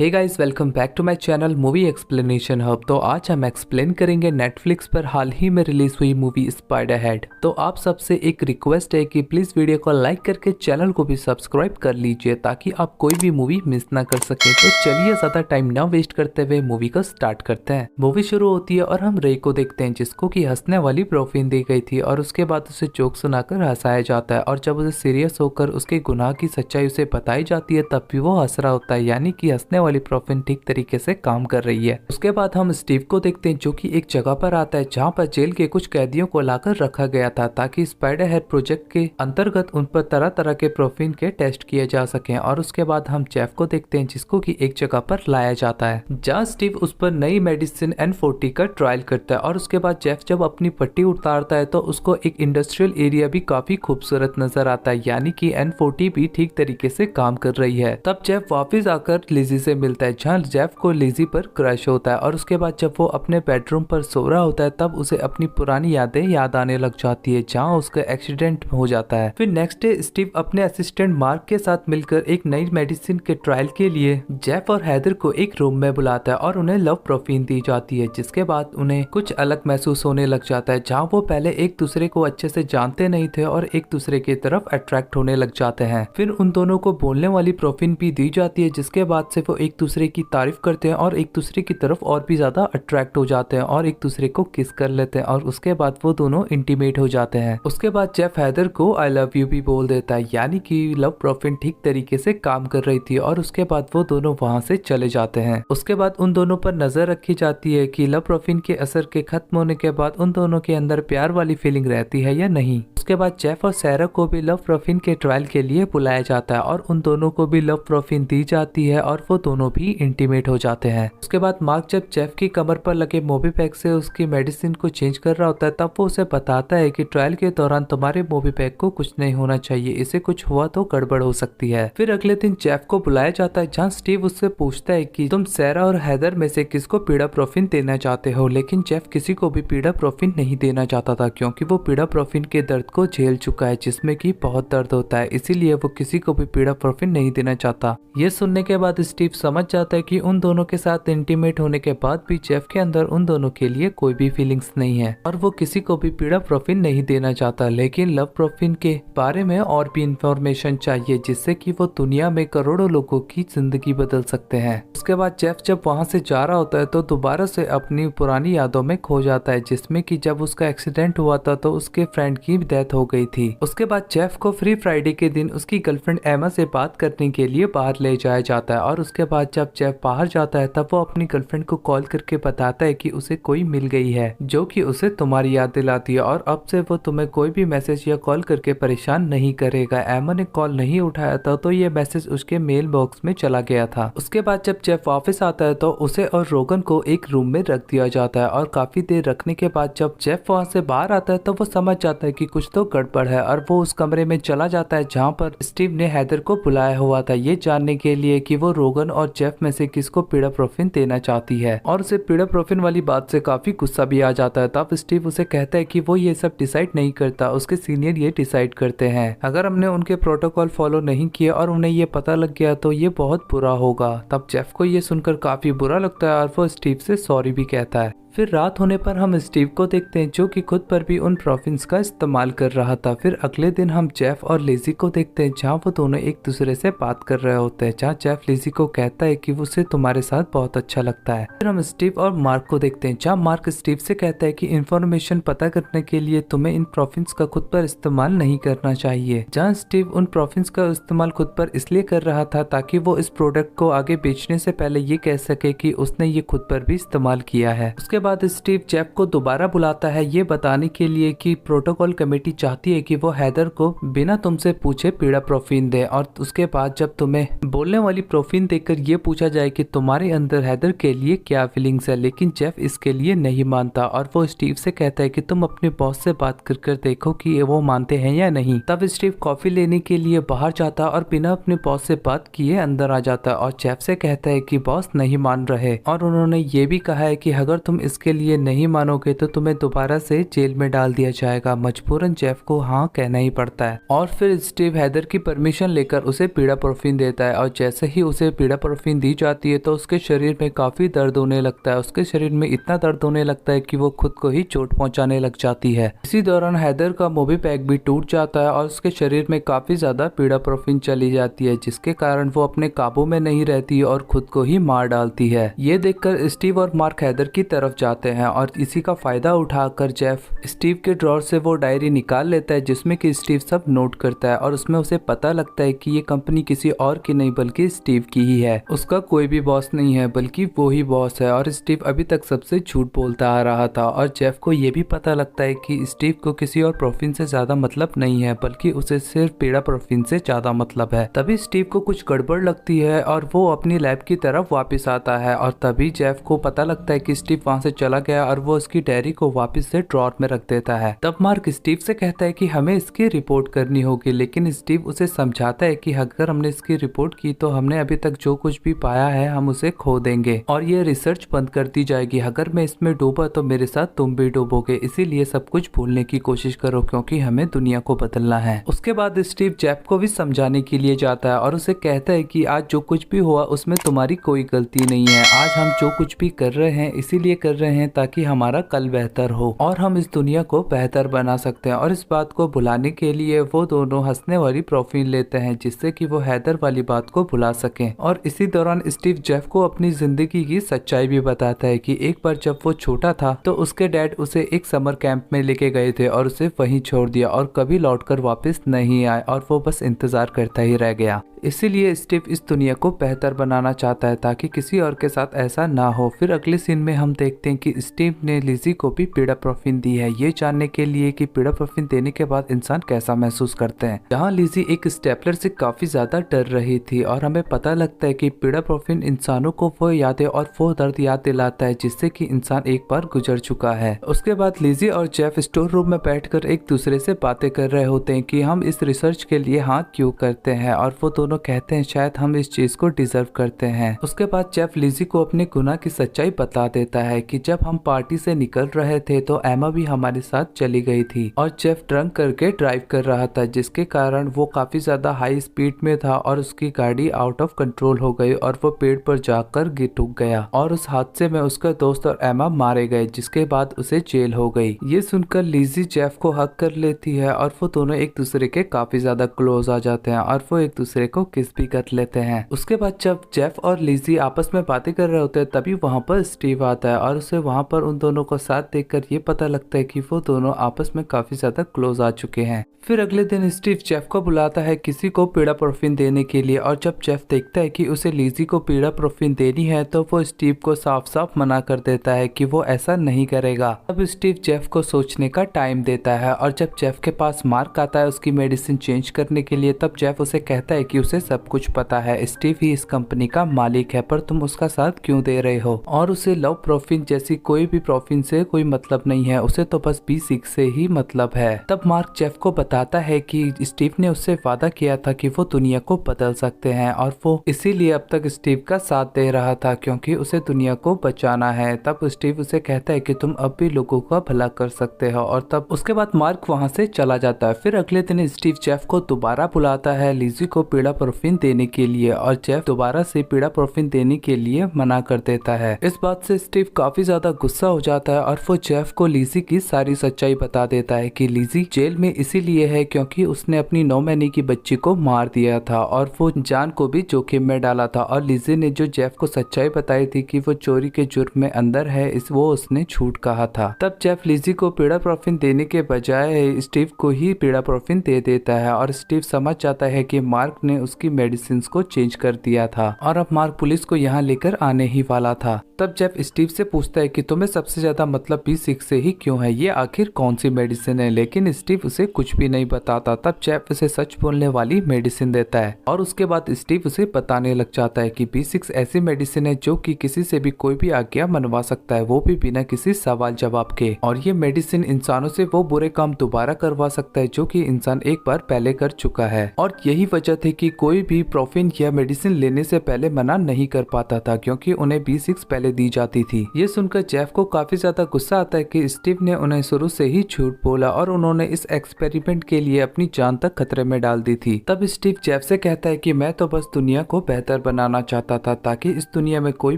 Hey guys, welcome back to my channel movie explanation hub. तो आज हम explain करेंगे नेटफ्लिक्स पर हाल ही में रिलीज हुई मूवी स्पाइडरहेड। तो आप सबसे एक रिक्वेस्ट है कि प्लीज वीडियो को लाइक करके चैनल को भी सब्सक्राइब कर लीजिए ताकि आप कोई भी मूवी मिस ना कर सके। तो चलिए ज्यादा टाइम ना वेस्ट करते हुए मूवी को स्टार्ट करते हैं। मूवी शुरू होती है और हम रे को देखते हैं जिसको की हंसने वाली प्रोफिन दी गई थी और उसके बाद उसे जोक सुनाकर हंसाया जाता है और जब उसे सीरियस होकर उसके गुनाह की सच्चाई उसे बताई जाती है तब भी वो हंस रहा होता है, यानी कि हंसने वाली प्रोफिन ठीक तरीके से काम कर रही है। उसके बाद हम स्टीव को देखते हैं जो कि एक जगह पर आता है जहां पर जेल के कुछ कैदियों को लाकर रखा गया था ताकि स्पाइडरहेड प्रोजेक्ट के अंतर्गत उन पर तरह तरह के प्रोफिन के टेस्ट किए जा सकें। और उसके बाद हम जेफ को देखते हैं जिसको कि एक जगह पर लाया जाता है जहां स्टीव उस पर नई मेडिसिन N40 का ट्रायल करता है। और उसके बाद जेफ जब अपनी पट्टी उतारता है तो उसको एक इंडस्ट्रियल एरिया भी काफी खूबसूरत नजर आता है, यानी कि N40 भी ठीक तरीके से काम कर रही है। तब जेफ वापस आकर लिजी से मिलता है जहाँ जेफ को लिजी पर क्रश होता है। और उसके बाद जब वो अपने बेडरूम पर सो रहा होता है तब उसे अपनी पुरानी यादें याद आने लग जाती है जहाँ उसका एक्सीडेंट हो जाता है। फिर नेक्स्ट डे स्टीव अपने असिस्टेंट मार्क के साथ मिलकर एक नई मेडिसिन के ट्रायल के लिए जेफ और हैदर को एक रूम में बुलाता है और उन्हें लव प्रोफीन दी जाती है, जिसके बाद उन्हें कुछ अलग महसूस होने लग जाता है जहाँ वो पहले एक दूसरे को अच्छे से जानते नहीं थे और एक दूसरे की तरफ अट्रैक्ट होने लग जाते हैं। फिर उन दोनों को बोलने वाली प्रोफीन भी दी जाती है जिसके बाद से वो एक दूसरे की तारीफ करते हैं और एक दूसरे की तरफ और भी ज्यादा अट्रैक्ट हो जाते हैं और एक दूसरे को किस कर लेते हैं और उसके बाद वो दोनों इंटीमेट हो जाते हैं। उसके बाद जेफ हैदर को आई लव यू भी बोल देता है, यानी कि लव प्रोफिन ठीक तरीके से काम कर रही थी। और उसके बाद वो दोनों वहां से चले जाते हैं। उसके बाद उन दोनों पर नजर रखी जाती है कि लव प्रोफिन के असर के खत्म होने के बाद उन दोनों के अंदर प्यार वाली फीलिंग रहती है या नहीं। उसके बाद जेफ और सैरा को भी लव प्रोफिन के ट्रायल के लिए बुलाया जाता है और उन दोनों को भी लव प्रोफिन दी जाती है और वो दोनों भी इंटीमेट हो जाते हैं। उसके बाद मार्क जब जेफ की कमर पर लगे मोबी पैक से उसकी मेडिसिन को चेंज कर रहा होता है तब वो उसे बताता है कि ट्रायल के दौरान तुम्हारे मोबी पैक को कुछ नहीं होना चाहिए, इसे कुछ हुआ तो गड़बड़ हो सकती है। फिर अगले दिन जेफ को बुलाया जाता है जहाँ स्टीव उससे पूछता है कि तुम सैरा और हैदर में से किसको पीड़ा प्रोफिन देना चाहते हो, लेकिन जेफ किसी को भी पीड़ा प्रोफिन नहीं देना चाहता था क्योंकि वो पीड़ा प्रोफिन के दर्द को झेल चुका है जिसमें कि बहुत दर्द होता है, इसीलिए वो किसी को भी पीड़ा प्रोफिन नहीं देना चाहता। ये सुनने के बाद स्टीव समझ जाता है कि उन दोनों के साथ इंटीमेट होने के बाद भी जेफ के अंदर उन दोनों के लिए कोई भी फीलिंग्स नहीं है और वो किसी को भी पीड़ा प्रोफिन नहीं देना चाहता, लेकिन लव प्रोफिन के बारे में और भी इंफॉर्मेशन चाहिए जिससे कि वो दुनिया में करोड़ों लोगों की जिंदगी बदल सकते हैं। उसके बाद जेफ जब वहां से जा रहा होता है तो दोबारा से अपनी पुरानी यादों में खो जाता है जिसमें कि जब उसका एक्सीडेंट हुआ था तो उसके फ्रेंड की डेथ हो गई थी। उसके बाद जेफ को फ्री फ्राइडे के दिन उसकी गर्लफ्रेंड एमा से बात करने के लिए बाहर ले जाया जाता है और उसके बाद जब जेफ बाहर जाता है तब वो अपनी गर्लफ्रेंड को कॉल करके बताता है कि उसे कोई मिल गई है जो कि उसे तुम्हारी याद दिलाती है और अब से वो तुम्हें कोई भी मैसेज या कॉल करके परेशान नहीं करेगा। एमा ने कॉल नहीं उठाया था तो ये मैसेज उसके मेल बॉक्स में चला गया था। उसके बाद जब जेफ वापस आता है तो उसे और रोगन को एक रूम में रख दिया जाता है और काफी देर रखने के बाद जब जेफ वहाँ से बाहर आता है तो वो समझ जाता है कि कुछ तो गड़बड़ है और वो उस कमरे में चला जाता है जहाँ पर स्टीव ने हैदर को बुलाया हुआ था ये जानने के लिए कि वो रोगन और जेफ में से किसको पीड़ा प्रोफिन देना चाहती है। और उसे पीड़ा प्रोफिन वाली बात से काफी गुस्सा भी आ जाता है। तब स्टीव उसे कहता है कि वो ये सब डिसाइड नहीं करता, उसके सीनियर ये डिसाइड करते हैं। अगर हमने उनके प्रोटोकॉल फॉलो नहीं किए और उन्हें ये पता लग गया तो ये बहुत बुरा होगा। तब जेफ को ये सुनकर काफी बुरा लगता है और वो स्टीव से सॉरी भी कहता है। फिर रात होने पर हम स्टीव को देखते हैं जो कि खुद पर भी उन प्रोफिन्स का इस्तेमाल कर रहा था। फिर अगले दिन हम जेफ और लिजी को देखते हैं जहाँ वो दोनों एक दूसरे से बात कर रहे होते हैं, जहाँ जेफ लिजी को कहता है कि उसे तुम्हारे साथ बहुत अच्छा लगता है। फिर हम स्टीव और मार्क को देखते हैं जहाँ मार्क स्टीव से कहता है कि इंफॉर्मेशन पता करने के लिए तुम्हें इन प्रोफिन्स का खुद पर इस्तेमाल नहीं करना चाहिए, जहाँ स्टीव उन प्रोफिन्स का इस्तेमाल खुद पर इसलिए कर रहा था ताकि वो इस प्रोडक्ट को आगे बेचने से पहले ये कह सके कि उसने ये खुद पर भी इस्तेमाल किया है। उसके बाद स्टीव जेफ को दोबारा बुलाता है ये बताने के लिए कि प्रोटोकॉल कमेटी चाहती है कि वो हैदर को बिना तुमसे पूछे पीड़ा प्रोफिन दे और उसके बाद जब तुम्हें बोलने वाली प्रोफिन देकर ये पूछा जाए कि तुम्हारे अंदर हैदर के लिए क्या फीलिंग्स है, लेकिन जेफ इसके लिए नहीं मानता और वो स्टीव से कहता है कि तुम अपने बॉस से बात कर देखो कि वो मानते हैं या नहीं। तब स्टीव कॉफी लेने के लिए बाहर जाता और बिना अपने बॉस से बात किए अंदर आ जाता और जेफ से कहता है कि बॉस नहीं मान रहे और उन्होंने ये भी कहा है कि अगर तुम इसके लिए नहीं मानोगे तो तुम्हें दोबारा से जेल में डाल दिया जाएगा। मजबूरन जेफ को हाँ कहना ही पड़ता है और फिर स्टीव हैदर की परमिशन लेकर उसे पीड़ापोर्फिन देता है और जैसे ही उसे पीड़ापोर्फिन दी जाती है तो उसके शरीर में काफी दर्द होने लगता है। उसके शरीर में इतना दर्द होने लगता है कि वो खुद को ही चोट पहुंचाने लग जाती है। इसी दौरान हैदर का मोबी पैक भी टूट जाता है और उसके शरीर में काफी ज्यादा पीड़ापोर्फिन चली जाती है, जिसके कारण वो अपने काबू में नहीं रहती और खुद को ही मार डालती है। ये देखकर स्टीव और मार्क हैदर की तरफ जाते हैं और इसी का फायदा उठाकर जेफ स्टीव के ड्रॉर से वो डायरी निकाल लेता है जिसमें कि स्टीव सब नोट करता है और उसमें उसे पता लगता है कि ये कंपनी किसी और की नहीं बल्कि स्टीव की ही है। उसका कोई भी बॉस नहीं है बल्कि वो ही बॉस है और स्टीव अभी तक सबसे झूठ बोलता आ रहा था। और जेफ को ये भी पता लगता है कि स्टीव को किसी और प्रोफिन से ज्यादा मतलब नहीं है बल्कि उसे सिर्फ पीड़ापोर्फिन से ज्यादा मतलब है। तभी स्टीव को कुछ गड़बड़ लगती है और वो अपनी लैब की तरफ वापस आता है और तभी जेफ को पता लगता है कि स्टीव वहां से चला गया और वो उसकी डायरी को वापस से ड्रॉर में रख देता है। तब मार्क स्टीव से कहता है कि हमें इसकी रिपोर्ट करनी होगी, लेकिन स्टीव उसे समझाता है कि अगर हमने इसकी रिपोर्ट की तो हमने अभी तक जो कुछ भी पाया है हम उसे खो देंगे और ये रिसर्च बंद कर दी जाएगी। अगर मैं इसमें डूबा तो मेरे साथ तुम भी डूबोगे, इसीलिए सब कुछ भूलने की कोशिश करो क्योंकि हमें दुनिया को बदलना है। उसके बाद स्टीव जेफ को भी समझाने के लिए जाता है और उसे कहता है कि आज जो कुछ भी हुआ उसमें तुम्हारी कोई गलती नहीं है। आज हम जो कुछ भी कर रहे हैं इसीलिए कर रहे हैं ताकि हमारा कल बेहतर हो और हम इस दुनिया को बेहतर बना सकते हैं। और इस बात को भुलाने के लिए वो दोनों हंसने वाली प्रोफिन लेते हैं जिससे कि वो हैदर वाली बात को भुला सकें। और इसी दौरान स्टीव जेफ को अपनी जिंदगी की सच्चाई भी बताता है कि एक बार जब वो छोटा था तो उसके डैड उसे एक समर कैंप में लेके गए थे और उसे वहीं छोड़ दिया और कभी लौटकर वापस नहीं आए और वो बस इंतजार करता ही रह गया। इसीलिए स्टीव इस दुनिया को बेहतर बनाना चाहता है ताकि किसी और के साथ ऐसा ना हो। फिर अगले सीन में हम देखते हैं कि स्टीव ने लिजी को भी पीड़ापोर्फिन दी है, ये जानने के लिए कि पीड़ापोर्फिन देने के बाद इंसान कैसा महसूस करते हैं। जहाँ लिजी एक स्टेपलर से काफी ज्यादा डर रही थी और हमें पता लगता है कि पीड़ापोर्फिन इंसानों को वो यादें और वो दर्द याद दिलाता है जिससे कि इंसान एक बार गुजर चुका है। उसके बाद लिजी और जेफ स्टोर रूम में बैठकर एक दूसरे से बातें कर रहे होते हैं कि हम इस रिसर्च के लिए हाँ क्यों करते हैं और वो दोनों कहते हैं शायद हम इस चीज को डिजर्व करते हैं। उसके बाद जेफ लिजी को अपने गुनाह की सच्चाई बता देता है कि जब हम पार्टी से निकल रहे थे तो एमा भी हमारे साथ चली गई थी और जेफ ड्रंक करके ड्राइव कर रहा था जिसके कारण वो काफी ज्यादा हाई स्पीड में था और उसकी गाड़ी आउट ऑफ कंट्रोल हो गई और वो पेड़ पर जाकर गिर ठुक गया और उस हादसे में उसका दोस्त और एमा मारे गए जिसके बाद उसे जेल हो गई। ये सुनकर लिजी जेफ को हक कर लेती है और वो दोनों एक दूसरे के काफी ज्यादा क्लोज आ जाते हैं और वो एक दूसरे को किस भी कर लेते हैं। उसके बाद जब जेफ और लिजी आपस में बातें कर रहे होते हैं तभी वहाँ पर स्टीव आता है और उसे वहाँ पर उन दोनों को साथ देखकर ये पता लगता है कि वो दोनों आपस में काफी ज्यादा क्लोज आ चुके हैं। फिर अगले दिन स्टीव जेफ को बुलाता है किसी को पीड़ापोर्फिन देने के लिए और जब जेफ देखता है कि उसे लिजी को पीड़ापोर्फिन देनी है तो वो स्टीव को साफ साफ मना कर देता है कि वो ऐसा नहीं करेगा। अब स्टीव जेफ को सोचने का टाइम देता है और जब जेफ के पास मार्क आता है उसकी मेडिसिन चेंज करने के लिए तब जेफ उसे कहता है कि उसे सब कुछ पता है, स्टीव ही इस कंपनी का मालिक है पर तुम उसका साथ क्यों दे रहे हो और उसे लव प्रोफिन जैसी कोई भी प्रोफिन से कोई मतलब नहीं है, उसे तो बस B6 से ही मतलब है। तब मार्क जेफ को बताता है कि स्टीव ने उससे वादा किया था कि वो दुनिया को बदल सकते हैं और वो इसीलिए अब तक स्टीव का साथ दे रहा था क्योंकि उसे दुनिया को बचाना है। तब स्टीव उसे कहता है कि तुम अब भी लोगों का भला कर सकते हो और तब उसके बाद मार्क वहाँ से चला जाता है। फिर अगले दिन स्टीव जेफ को दोबारा बुलाता है लिजी को पीड़ापोर्फिन देने के लिए और जेफ दोबारा से पीड़ापोर्फिन देने के लिए मना कर देता है। इस बात से स्टीव काफी ज्यादा गुस्सा हो जाता है और वो जेफ को लिजी की सारी सच्चाई बता देता है कि लिजी जेल में इसीलिए है क्योंकि उसने अपनी 9 महीने की बच्ची को मार दिया था और वो जान को भी जोखिम में डाला था और लिजी ने जो जेफ को सच्चाई बताई थी कि वो चोरी के जुर्म में अंदर है वो उसने झूठ कहा था। तब जेफ लिजी को पीड़ापोर्फिन देने के बजाय स्टीव को ही पीड़ापोर्फिन दे देता है और स्टीव समझ जाता है कि मार्क ने उसकी मेडिसिन को चेंज कर दिया था और अब मार्क पुलिस को यहाँ लेकर आने ही वाला था। तब जेफ स्टीव से पूछता है कि तुम्हें सबसे ज्यादा मतलब B6 से ही क्यों है, ये आखिर कौन सी मेडिसिन है, लेकिन स्टीव उसे कुछ भी नहीं बताता। तब जेफ उसे सच बोलने वाली मेडिसिन देता है और उसके बाद स्टीव उसे बताने लग जाता है कि B6 ऐसी मेडिसिन है जो कि किसी से भी कोई भी आज्ञा मनवा सकता है, वो भी बिना किसी सवाल जवाब के, और ये मेडिसिन इंसानों से वो बुरे काम दोबारा करवा सकता है जो कि इंसान एक बार पहले कर चुका है। और यही वजह थी कि कोई भी प्रोफिन या मेडिसिन लेने से पहले मना नहीं कर पाता था क्योंकि उन्हें B6 पहले दी जाती थी। ये सुनकर जेफ को काफी ज्यादा गुस्सा आता है कि स्टीव ने उन्हें शुरू से ही झूठ बोला और उन्होंने इस एक्सपेरिमेंट के लिए अपनी जान तक खतरे में डाल दी थी। तब स्टीव जेफ से कहता है कि मैं तो बस दुनिया को बेहतर बनाना चाहता था ताकि इस दुनिया में कोई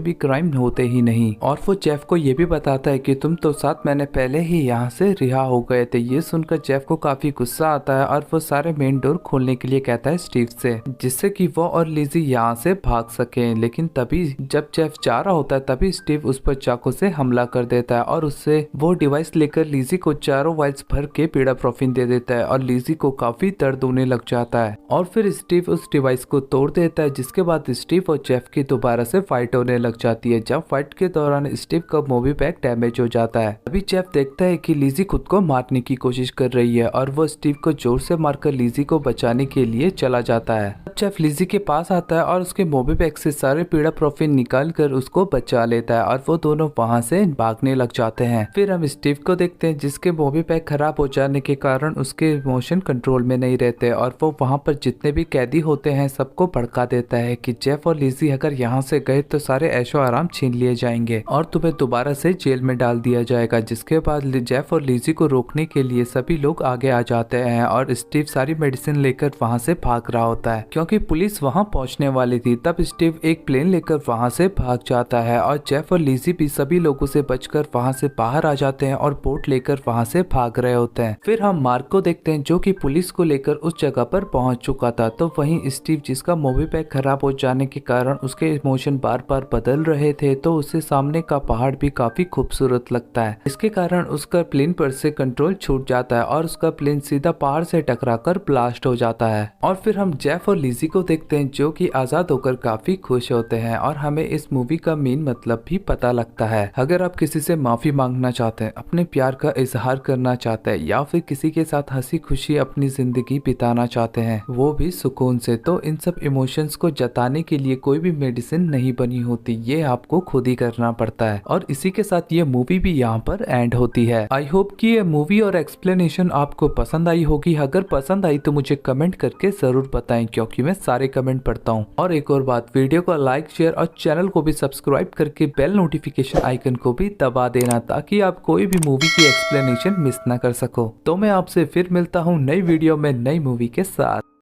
भी क्राइम होते ही नहीं। और वो जेफ को ये भी बताता है कि तुम तो 7 महीने पहले ही यहाँ से रिहा हो गए थे। ये सुनकर जेफ को काफी गुस्सा आता है और वो सारे मेन डोर खोलने के लिए कहता है स्टीव से, जिससे कि वो और लिजी यहाँ से भाग सके। लेकिन तभी जब जेफ जा रहा होता है तभी स्टीव उस पर चाकू से हमला कर देता है और उससे वो डिवाइस लेकर लिजी को चारों वाइल्स भर के पीडाप्रोफिन दे देता है और लिजी को काफी दर्द होने लग जाता है। और फिर स्टीव उस डिवाइस को तोड़ देता है, जिसके बाद स्टीव और जेफ की दोबारा से फाइट होने लग जाती है। जब फाइट के दौरान स्टीव का मूवी बैग डैमेज हो जाता है। अभी जेफ देखता है कि लिजी खुद को मारने की कोशिश कर रही है और वो स्टीव को जोर से मारकर लिजी को बचाने के लिए चला जाता है। जेफ लिजी के पास आता है और उसके मूवी बैग से सारे पीडाप्रोफिन निकाल कर उसको बचा लेता है और वो दोनों वहाँ से भागने लग जाते हैं। फिर हम स्टीव को देखते हैं जिसके मूवी बैग खराब हो जाने के कारण उसके इमोशन कंट्रोल में नहीं रहते और वो वहाँ पर जितने भी कैदी होते हैं सबको भड़का देता है कि जेफ और लिजी अगर यहाँ से गए तो सारे ऐशो आराम छीन लिए जाएंगे और तुम्हें दोबारा से जेल में डाल दिया जाएगा। जिसके बाद जेफ और लिजी को रोकने के लिए सभी लोग आगे आ जाते हैं और स्टीव सारी मेडिसिन लेकर वहाँ से भाग रहा होता है क्योंकि पुलिस वहाँ पहुँचने वाली थी। तब स्टीव एक प्लेन लेकर वहाँ से भाग जाता है और जेफ और लिजी भी सभी लोगों से बचकर वहाँ से बाहर आ जाते हैं और बोट लेकर वहाँ से भाग रहे होते हैं। फिर हम मार्क को देखते हैं जो कि पुलिस को लेकर उस जगह पर पहुँच चुका था। तो वहीं स्टीव जिसका मूवी बैग खराब हो जाने के कारण उसके इमोशन बार बार बदल रहे थे, तो उससे सामने का पहाड़ भी काफी खूबसूरत लगता है। इसके कारण उसका प्लेन पर से कंट्रोल छूट जाता है और उसका प्लेन सीधा पहाड़ से टकराकर ब्लास्ट हो जाता है। और फिर हम जेफ और लिजी को देखते हैं जो कि आजाद होकर काफी खुश होते हैं और हमें इस मूवी का मेन मतलब भी पता लगता है। अगर आप किसी से माफी मांगना चाहते हैं, अपने प्यार का इजहार करना चाहते हैं या फिर किसी के साथ हंसी खुशी अपनी जिंदगी बिताना चाहते हैं वो भी सुकून से, तो इन सब इमोशंस को जताने के लिए कोई भी मेडिसिन नहीं बनी होती, ये आपको खुद ही करना पड़ता है। और इसी के साथ ये मूवी भी यहाँ पर एंड होती है। आई होप कि ये मूवी और एक्सप्लेनेशन आपको पसंद आई होगी। अगर पसंद आई तो मुझे कमेंट करके जरूर बताएं क्योंकि मैं सारे कमेंट पढ़ता हूँ। और एक और बात, वीडियो को लाइक शेयर और चैनल को भी सब्सक्राइब करके बेल नोटिफिकेशन आइकन को भी दबा देना ताकि आप कोई भी मूवी की एक्सप्लेनेशन मिस ना कर सको। तो मैं आपसे फिर मिलता हूँ नई वीडियो में नई मूवी के साथ।